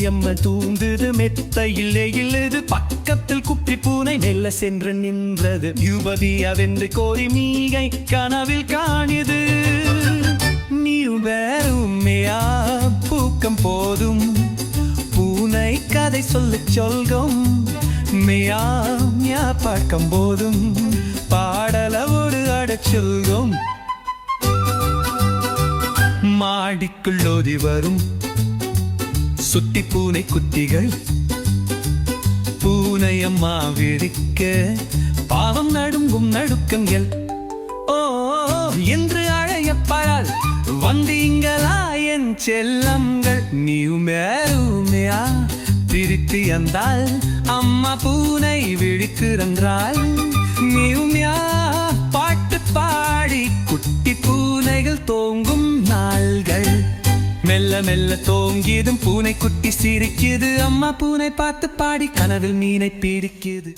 அம்ம தூங்குது மெத்தையில் எழுது பக்கத்தில் குப்பி பூனை நெல்ல சென்று நின்றது யுவதியவென்று கோரி மீகை கனவில் காணியது நீ வேறுமையா பூக்கம் போதும் பூனை கதை சொல்லும் மெயா பார்க்கும் போதும் பாடலவோடு அடச்சொல்கும் மாடிக்குள் ஓதி வரும் சுட்டி பூனை குட்டிகள் பூனை அம்மா விழிக்க பாவம் நடுங்கும் நடுக்கங்கள் ஓ என்று அழையப்படால் வந்தீங்களா என் செல்லங்கள் நீயுமேருமையா திருத்தி வந்தால் அம்மா பூனை விழிக்கிறன்றால் நீயுமையா பாட்டு பாடி குட்டி பூனைகள் தோங்கும் நாள்கள் மெல்ல மெல்ல தோங்கியதும் பூனை குட்டி சிரிக்குது அம்மா பூனை பார்த்து பாடி கனவில் மீனை பிடிக்குது